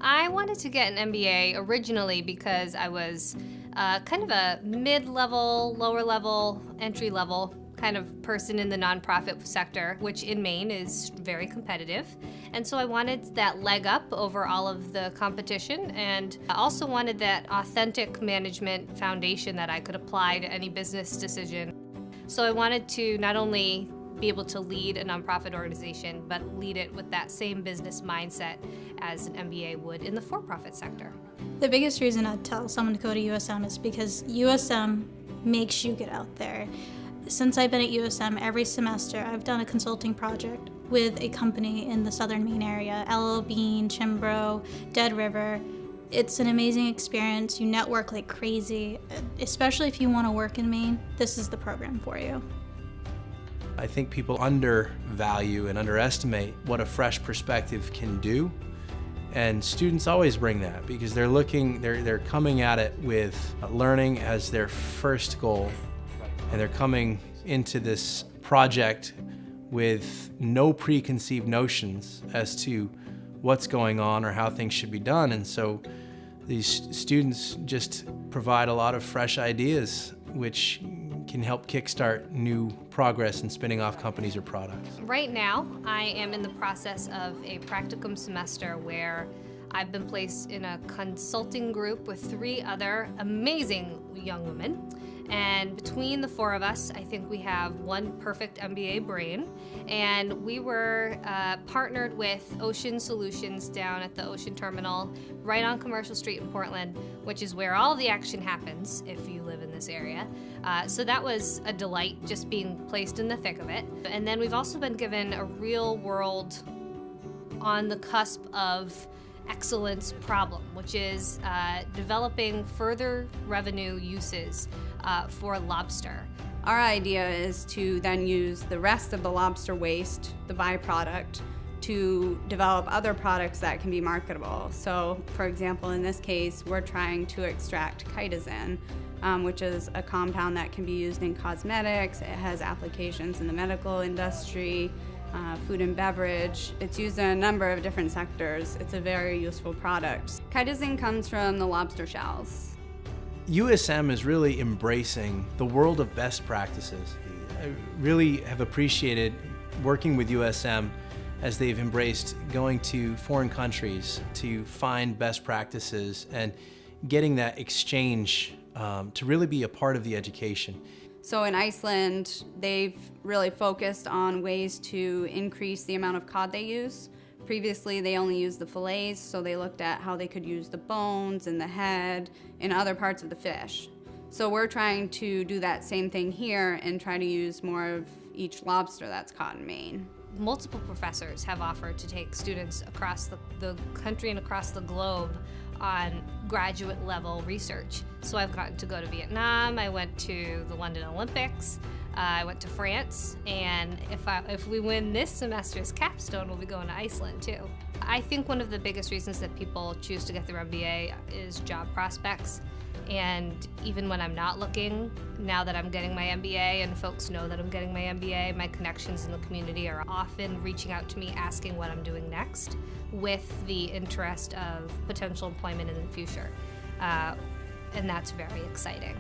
I wanted to get an MBA originally because I was kind of a mid-level, lower-level, entry-level kind of person in the nonprofit sector, which in Maine is very competitive. And so I wanted that leg up over all of the competition, and I also wanted that authentic management foundation that I could apply to any business decision. So I wanted to not only be able to lead a nonprofit organization, but lead it with that same business mindset as an MBA would in the for-profit sector. The biggest reason I'd tell someone to go to USM is because USM makes you get out there. Since I've been at USM, every semester I've done a consulting project with a company in the southern Maine area, LL Bean, Chimbro, Dead River. It's an amazing experience. You network like crazy. Especially if you want to work in Maine, this is the program for you. I think people undervalue and underestimate what a fresh perspective can do. And students always bring that because they're coming at it with learning as their first goal. And they're coming into this project with no preconceived notions as to what's going on or how things should be done. And so these students just provide a lot of fresh ideas which can help kickstart new progress in spinning off companies or products. Right now, I am in the process of a practicum semester where I've been placed in a consulting group with 3 other amazing young women. And between the 4 of us, I think we have one perfect MBA brain. And we were partnered with Ocean Solutions down at the Ocean Terminal, right on Commercial Street in Portland, which is where all the action happens if you live in this area. So that was a delight, just being placed in the thick of it. And then we've also been given a real world, on the cusp of excellence problem, which is developing further revenue uses for lobster. Our idea is to then use the rest of the lobster waste, the byproduct, to develop other products that can be marketable. So, for example, in this case, we're trying to extract chitosan, which is a compound that can be used in cosmetics. It has applications in the medical industry, food and beverage. It's used in a number of different sectors. It's a very useful product. Chitosan comes from the lobster shells. USM is really embracing the world of best practices. I really have appreciated working with USM as they've embraced going to foreign countries to find best practices and getting that exchange to really be a part of the education. So in Iceland, they've really focused on ways to increase the amount of cod they use. Previously, they only used the fillets, so they looked at how they could use the bones and the head and other parts of the fish. So we're trying to do that same thing here and try to use more of each lobster that's caught in Maine. Multiple professors have offered to take students across the country and across the globe on graduate level research. So I've gotten to go to Vietnam, I went to the London Olympics, I went to France, and if we win this semester's capstone, we'll be going to Iceland too. I think one of the biggest reasons that people choose to get their MBA is job prospects. And even when I'm not looking, now that I'm getting my MBA and folks know that I'm getting my MBA, my connections in the community are often reaching out to me asking what I'm doing next with the interest of potential employment in the future. And that's very exciting.